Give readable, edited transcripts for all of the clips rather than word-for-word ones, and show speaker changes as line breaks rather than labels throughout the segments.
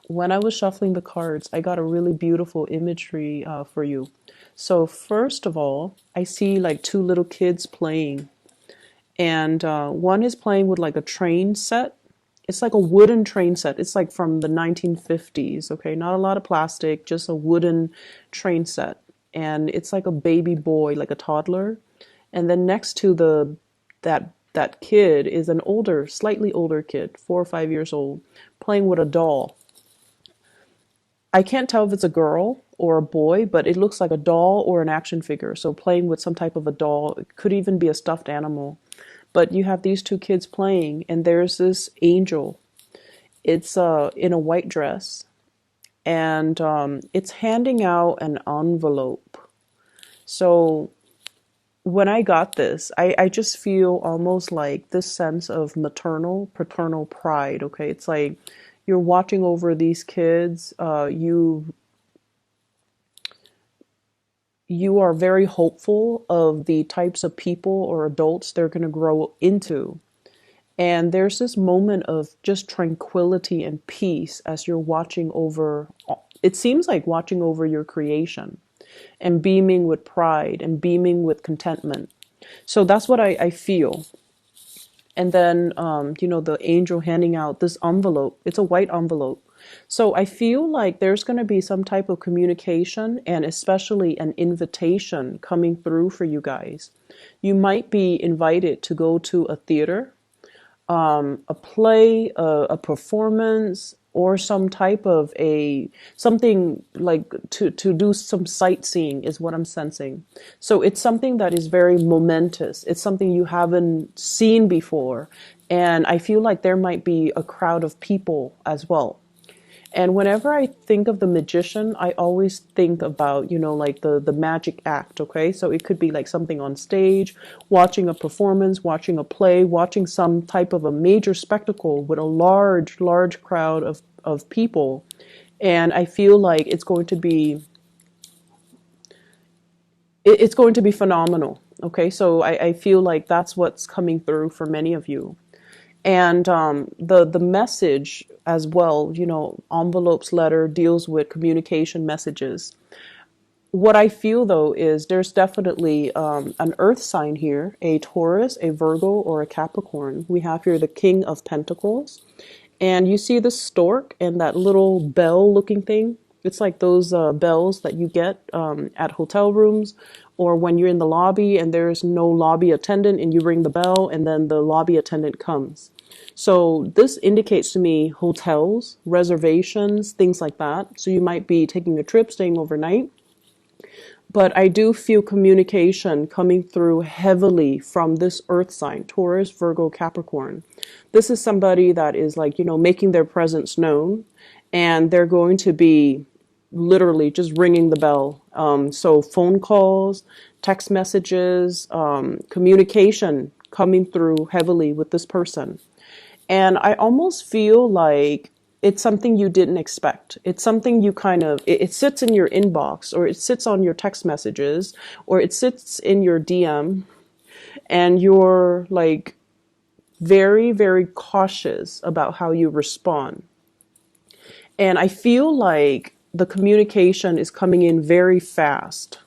When I was shuffling the cards, I got a really beautiful imagery for you. So first of all, I see like two little kids playing, and one is playing with like a train set. It's like a wooden train set. It's like from the 1950s, okay? Not a lot of plastic, just a wooden train set. And it's like a baby boy, like a toddler. And then next to the that kid is an older, slightly older kid, 4 or 5 years old, playing with a doll. I can't tell if it's a girl or a boy, but it looks like a doll or an action figure. So playing with some type of a doll. It could even be a stuffed animal. But you have these two kids playing, and there's this angel. It's in a white dress, and it's handing out an envelope. So when I got this, I just feel almost like this sense of maternal, paternal pride. Okay, it's like you're watching over these kids. You are very hopeful of the types of people or adults they're going to grow into. And there's this moment of just tranquility and peace as you're watching over, it seems like watching over your creation and beaming with pride and beaming with contentment. So that's what I feel. And then, the angel handing out this envelope. It's a white envelope. So I feel like there's going to be some type of communication and especially an invitation coming through for you guys. You might be invited to go to a theater, a play, a performance, or some type of something like to do some sightseeing is what I'm sensing. So it's something that is very momentous. It's something you haven't seen before. And I feel like there might be a crowd of people as well. And whenever I think of the magician, I always think about, like the magic act, okay? So it could be like something on stage, watching a performance, watching a play, watching some type of a major spectacle with a large, large crowd of people. And I feel like it's going to be phenomenal, okay? So I feel like that's what's coming through for many of you. And the message as well, envelopes letter deals with communication messages. What I feel though is there's definitely an earth sign here, a Taurus, a Virgo, or a Capricorn. We have here the King of Pentacles. And you see the stork and that little bell looking thing. It's like those bells that you get at hotel rooms or when you're in the lobby and there's no lobby attendant and you ring the bell and then the lobby attendant comes. So this indicates to me hotels, reservations, things like that. So you might be taking a trip, staying overnight. But I do feel communication coming through heavily from this earth sign, Taurus, Virgo, Capricorn. This is somebody that is like, making their presence known, and they're going to be literally just ringing the bell. So phone calls, text messages, communication coming through heavily with this person. And I almost feel like it's something you didn't expect. It's something you it sits in your inbox, or it sits on your text messages, or it sits in your DM, and you're like very, very cautious about how you respond. And I feel like the communication is coming in very fast.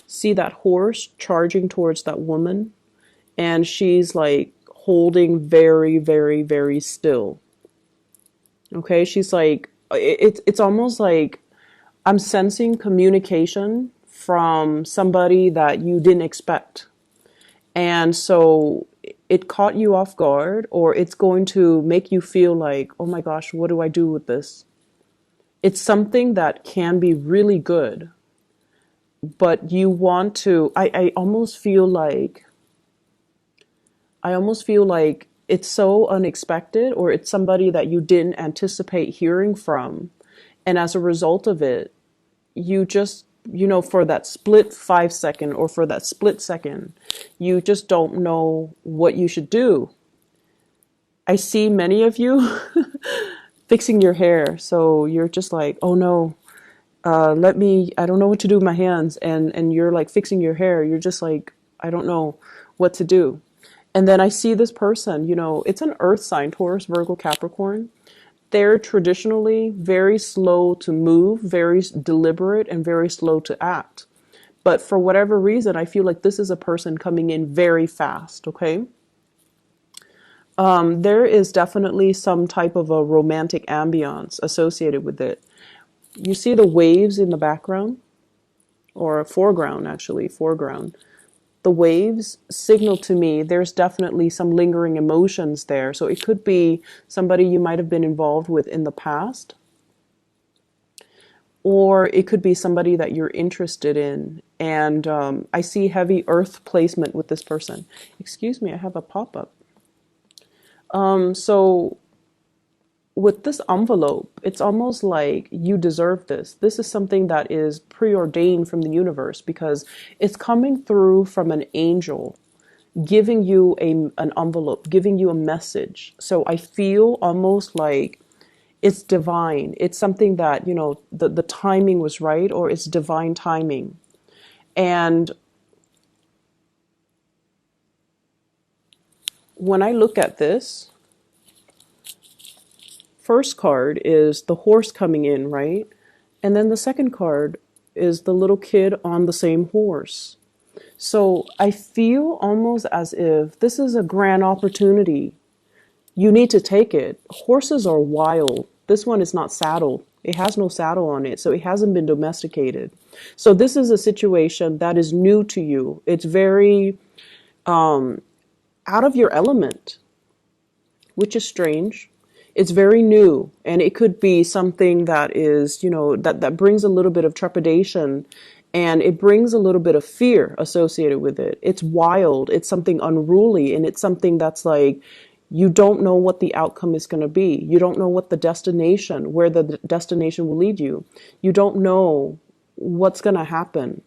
See that horse charging towards that woman? And she's like holding very, very, very still. Okay, she's like, it's almost like I'm sensing communication from somebody that you didn't expect. And so it caught you off guard, or it's going to make you feel like, oh my gosh, what do I do with this? It's something that can be really good, but you want to, I almost feel like it's so unexpected, or it's somebody that you didn't anticipate hearing from. And as a result of it, you just, for that split 5 second or for that split second, you just don't know what you should do. I see many of you fixing your hair. So you're just like, oh no, I don't know what to do with my hands. And you're like fixing your hair. You're just like, I don't know what to do. And then I see this person, it's an earth sign, Taurus, Virgo, Capricorn. They're traditionally very slow to move, very deliberate, and very slow to act. But for whatever reason, I feel like this is a person coming in very fast, okay? There is definitely some type of a romantic ambiance associated with it. You see the waves in the background, or foreground, actually, foreground. The waves signal to me there's definitely some lingering emotions there. So it could be somebody you might have been involved with in the past, or it could be somebody that you're interested in. And I see heavy earth placement with this person. Excuse me, I have a pop-up. So with this envelope, it's almost like you deserve this. This is something that is preordained from the universe because it's coming through from an angel giving you an envelope, giving you a message. So I feel almost like it's divine. It's something that, the timing was right, or it's divine timing. And when I look at this, first card is the horse coming in, right? And then the second card is the little kid on the same horse. So I feel almost as if this is a grand opportunity. You need to take it. Horses are wild. This one is not saddled. It has no saddle on it, so it hasn't been domesticated. So this is a situation that is new to you. It's very out of your element, which is strange. It's very new, and it could be something that is, that brings a little bit of trepidation, and it brings a little bit of fear associated with it. It's wild. It's something unruly, and it's something that's like, you don't know what the outcome is going to be. You don't know what the destination, where the destination will lead you. You don't know what's going to happen.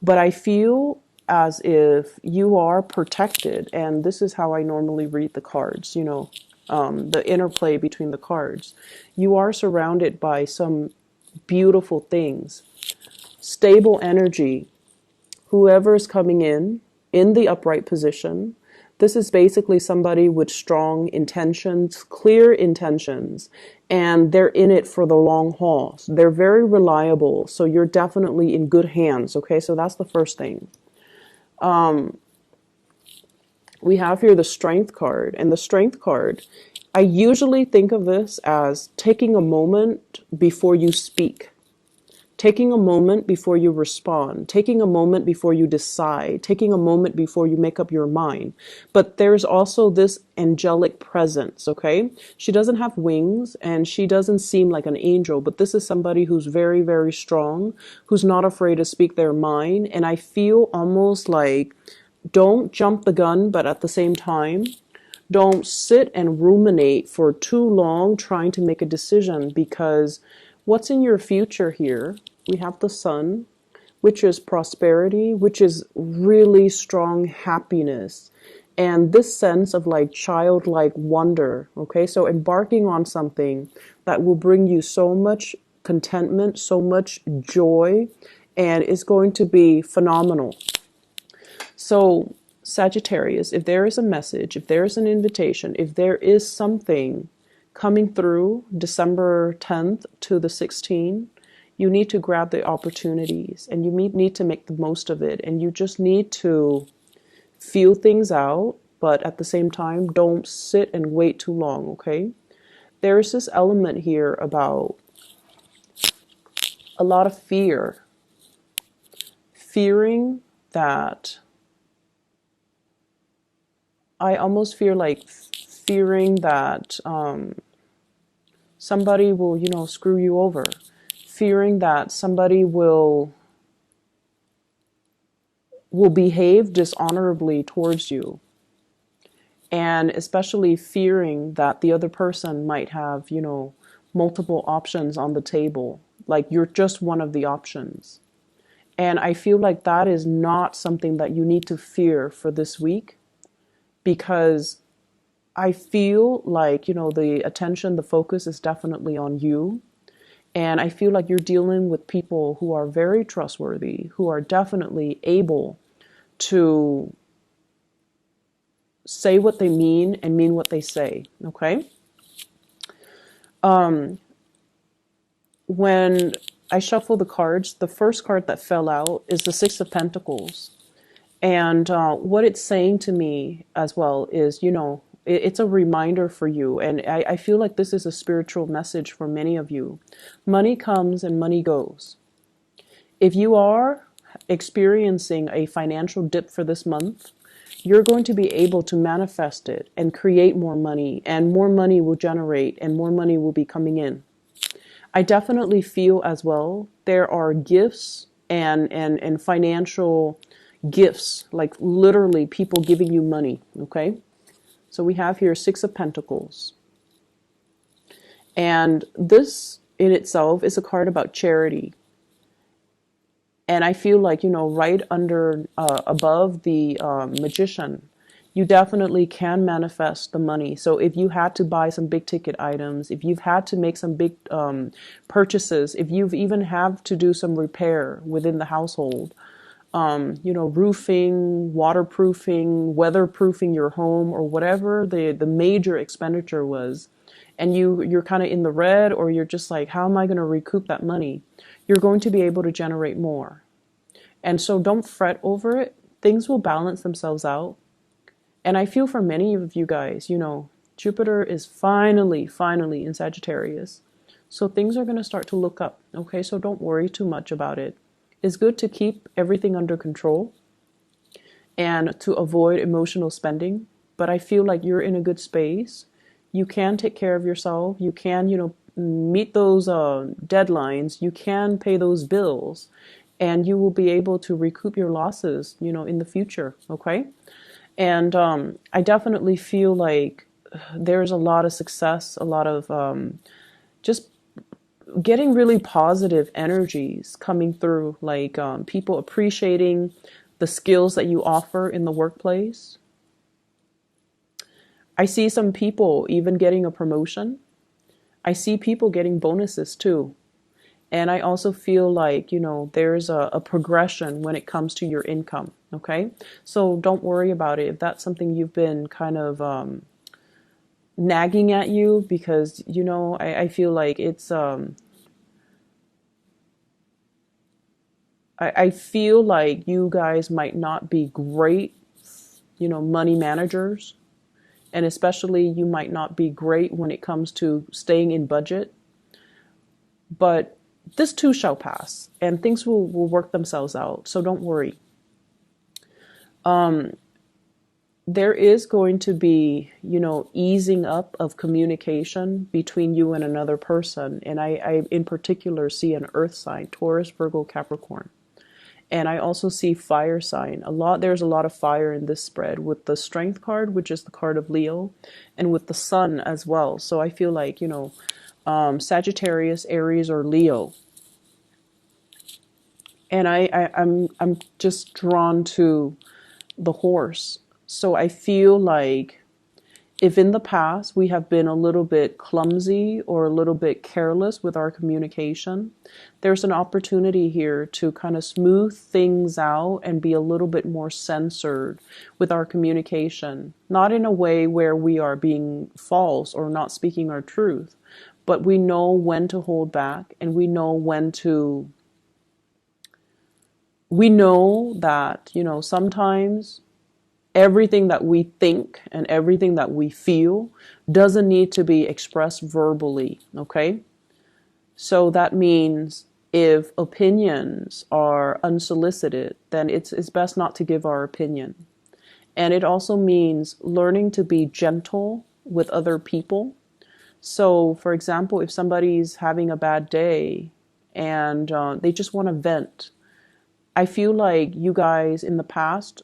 But I feel as if you are protected, and this is how I normally read the cards, the interplay between the cards. You are surrounded by some beautiful things, stable energy. Whoever is coming in the upright position, this is basically somebody with strong intentions, clear intentions, and they're in it for the long haul. So they're very reliable, so you're definitely in good hands, okay? So that's the first thing. We have here the Strength card, and the Strength card, I usually think of this as taking a moment before you speak. Taking a moment before you respond, taking a moment before you decide, taking a moment before you make up your mind. But there's also this angelic presence, okay? She doesn't have wings and she doesn't seem like an angel, but this is somebody who's very, very strong, who's not afraid to speak their mind. And I feel almost like, don't jump the gun, but at the same time, don't sit and ruminate for too long trying to make a decision, because what's in your future here? We have the Sun, which is prosperity, which is really strong happiness, and this sense of like childlike wonder. Okay, so embarking on something that will bring you so much contentment, so much joy, and it's going to be phenomenal. So Sagittarius, if there is a message, if there is an invitation, if there is something coming through December 10th to the 16th, you need to grab the opportunities and you need to make the most of it. And you just need to feel things out, but at the same time, don't sit and wait too long, okay? There's this element here about a lot of fear. Fearing that, I almost feel like fearing that somebody will, screw you over. Fearing that somebody will behave dishonorably towards you. And especially fearing that the other person might have, multiple options on the table. Like you're just one of the options. And I feel like that is not something that you need to fear for this week, because I feel like, the attention, the focus is definitely on you. And I feel like you're dealing with people who are very trustworthy, who are definitely able to say what they mean and mean what they say, okay? When I shuffle the cards, the first card that fell out is the Six of Pentacles. And what it's saying to me as well is, it's a reminder for you. And I feel like this is a spiritual message for many of you. Money comes and money goes. If you are experiencing a financial dip for this month, you're going to be able to manifest it and create more money, and more money will generate and more money will be coming in. I definitely feel as well there are gifts and financial gifts, like literally people giving you money, okay? So we have here Six of Pentacles. And this in itself is a card about charity. And I feel like, right under, above the Magician, you definitely can manifest the money. So if you had to buy some big ticket items, if you've had to make some big purchases, if you've even have to do some repair within the household, roofing, waterproofing, weatherproofing your home, or whatever the major expenditure was, and you're kind of in the red, or you're just like, how am I going to recoup that money? You're going to be able to generate more. And so don't fret over it. Things will balance themselves out. And I feel for many of you guys, Jupiter is finally in Sagittarius. So things are going to start to look up. Okay, so don't worry too much about it. It's good to keep everything under control and to avoid emotional spending. But I feel like you're in a good space. You can take care of yourself. You can, meet those deadlines. You can pay those bills. And you will be able to recoup your losses, in the future. Okay? And I definitely feel like there's a lot of success, a lot of just getting really positive energies coming through, like people appreciating the skills that you offer in the workplace. I see some people even getting a promotion. I see people getting bonuses too. And I also feel like, there's a progression when it comes to your income. Okay. So don't worry about it. If that's something you've been kind of nagging at you, because, I feel like it's, I feel like you guys might not be great, money managers. And especially you might not be great when it comes to staying in budget. But this too shall pass, and things will work themselves out. So don't worry. There is going to be, easing up of communication between you and another person. And I in particular see an earth sign, Taurus, Virgo, Capricorn. And I also see fire sign. There's a lot of fire in this spread, with the Strength card, which is the card of Leo, and with the Sun as well. So I feel like, Sagittarius, Aries, or Leo. And I'm just drawn to the horse. So I feel like if in the past we have been a little bit clumsy or a little bit careless with our communication, there's an opportunity here to kind of smooth things out and be a little bit more censored with our communication. Not in a way where we are being false or not speaking our truth, but we know when to hold back, and we know that, sometimes everything that we think and everything that we feel doesn't need to be expressed verbally, okay? So that means if opinions are unsolicited, then it's best not to give our opinion. And it also means learning to be gentle with other people. So, for example, if somebody's having a bad day and they just want to vent, I feel like you guys in the past,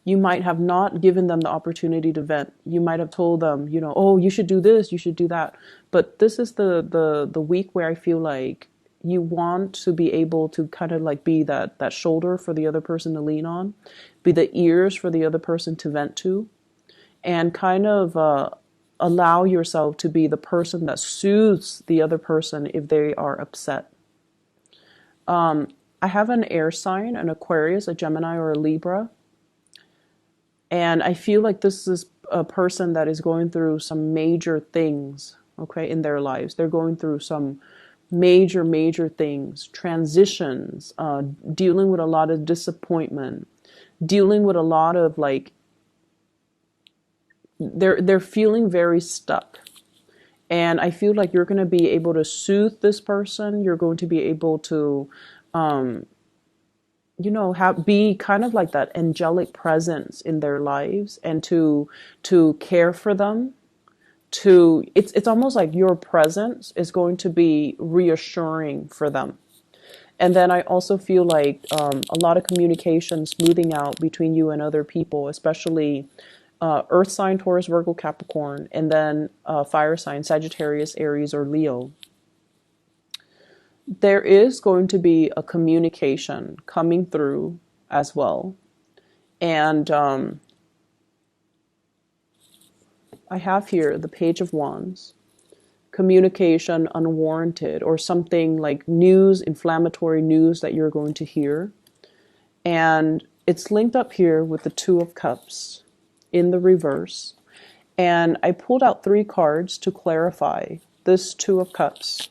you might have not given them the opportunity to vent. You might have told them, oh, you should do this, you should do that. But this is the week where I feel like you want to be able to kind of like be that shoulder for the other person to lean on, be the ears for the other person to vent to, and kind of allow yourself to be the person that soothes the other person if they are upset. I have an air sign, an Aquarius, a Gemini, or a Libra. And I feel like this is a person that is going through some major things, okay, in their lives. They're going through some major things, transitions, dealing with a lot of disappointment, dealing with a lot of like, they're feeling very stuck. And I feel like you're going to be able to soothe this person. You're going to be able to, be kind of like that angelic presence in their lives, and to care for them. It's almost like your presence is going to be reassuring for them. And then I also feel like a lot of communication smoothing out between you and other people, especially Earth sign, Taurus, Virgo, Capricorn, and then fire sign, Sagittarius, Aries, or Leo. There is going to be a communication coming through as well. And I have here the Page of Wands. Communication unwarranted, or something like news, inflammatory news that you're going to hear. And it's linked up here with the Two of Cups in the reverse. And I pulled out 3 cards to clarify this Two of Cups.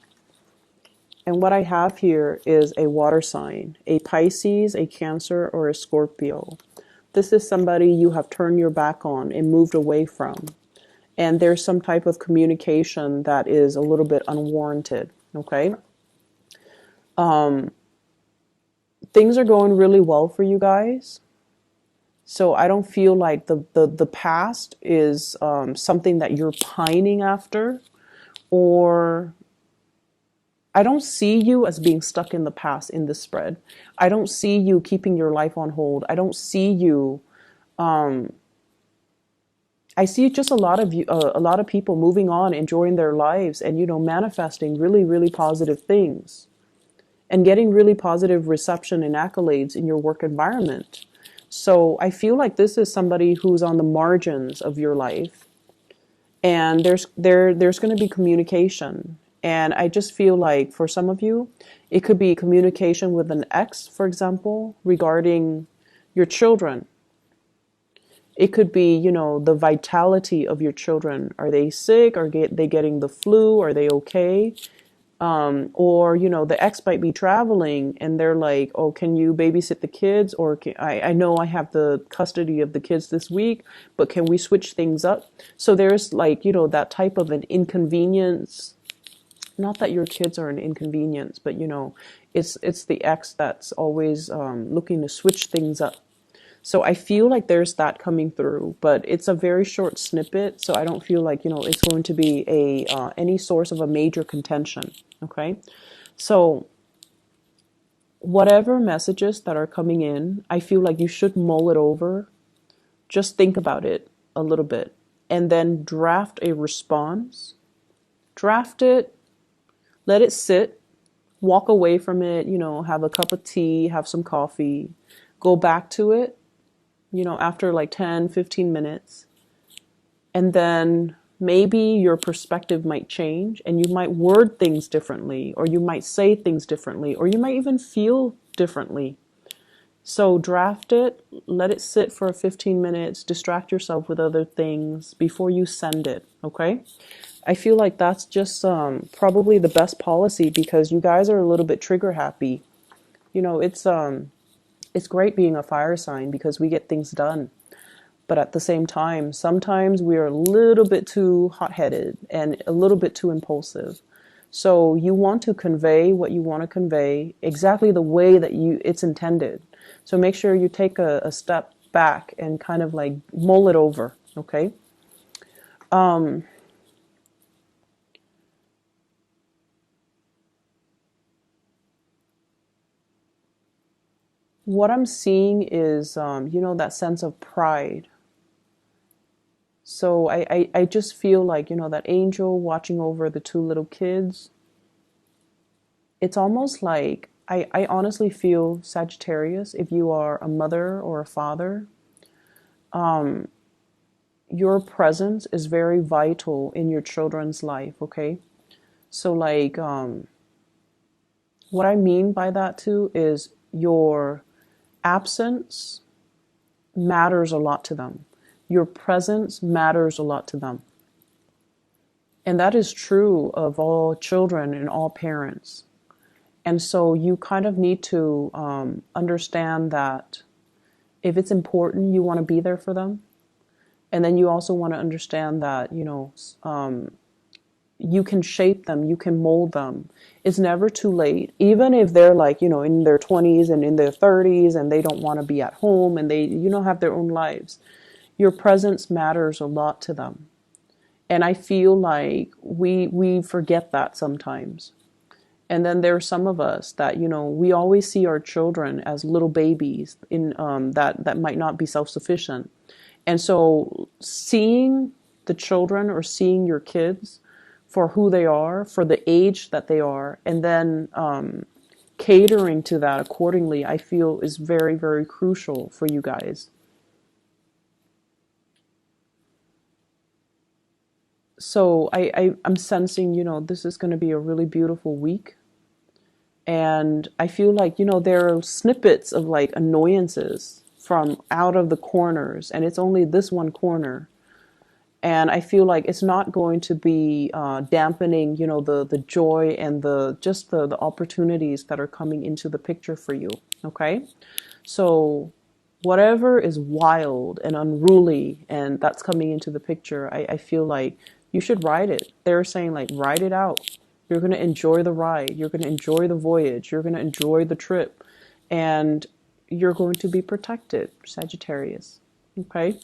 And what I have here is a water sign, a Pisces, a Cancer, or a Scorpio. This is somebody you have turned your back on and moved away from. And there's some type of communication that is a little bit unwarranted, okay? Things are going really well for you guys. So I don't feel like the past is something that you're pining after, or I don't see you as being stuck in the past in this spread. I don't see you keeping your life on hold. I don't see you. I see just a lot of people moving on, enjoying their lives, and manifesting really positive things, and getting really positive reception and accolades in your work environment. So I feel like this is somebody who's on the margins of your life, and there's going to be communication. And I just feel like for some of you, it could be communication with an ex, for example, regarding your children. It could be, the vitality of your children. Are they sick? Are they getting the flu? Are they okay? Or, the ex might be traveling and they're like, oh, can you babysit the kids? Or I know I have the custody of the kids this week, but can we switch things up? So there's like, that type of an inconvenience. Not that your kids are an inconvenience, but, it's the ex that's always looking to switch things up. So I feel like there's that coming through, but it's a very short snippet. So I don't feel like, it's going to be any source of a major contention. Okay. So whatever messages that are coming in, I feel like you should mull it over. Just think about it a little bit and then draft a response. Draft it, let it sit, walk away from it, have a cup of tea, have some coffee, go back to it. After like 10, 15 minutes. And then maybe your perspective might change and you might word things differently, or you might say things differently, or you might even feel differently. So draft it, let it sit for 15 minutes, distract yourself with other things before you send it, okay? I feel like that's just probably the best policy, because you guys are a little bit trigger happy. It's great being a fire sign because we get things done. But at the same time, sometimes we are a little bit too hot-headed and a little bit too impulsive. So you want to convey what you want to convey exactly the way that it's intended. So make sure you take a step back and kind of like mull it over, okay? What I'm seeing is, that sense of pride. So I just feel like, that angel watching over the 2 little kids. It's almost like, I honestly feel, Sagittarius, if you are a mother or a father, your presence is very vital in your children's life, okay? So like, what I mean by that too is your absence matters a lot to them. your presence matters a lot to them. And that is true of all children and all parents. And so you kind of need to understand that if it's important, you want to be there for them. And then you also want to understand that, you can shape them, you can mold them. It's never too late. Even if they're like, in their 20s and in their 30s and they don't want to be at home and they, have their own lives. Your presence matters a lot to them. And I feel like we forget that sometimes. And then there are some of us that, we always see our children as little babies that might not be self-sufficient. And so seeing the children or seeing your kids for who they are, for the age that they are, and then catering to that accordingly, I feel is very, very crucial for you guys. So I'm sensing, this is going to be a really beautiful week. And I feel like, there are snippets of like annoyances from out of the corners, and it's only this one corner. And I feel like it's not going to be dampening, the joy and the opportunities that are coming into the picture for you. Okay. So whatever is wild and unruly and that's coming into the picture, I feel like you should ride it. They're saying like, ride it out. You're going to enjoy the ride. You're going to enjoy the voyage. You're going to enjoy the trip. And you're going to be protected, Sagittarius. Okay?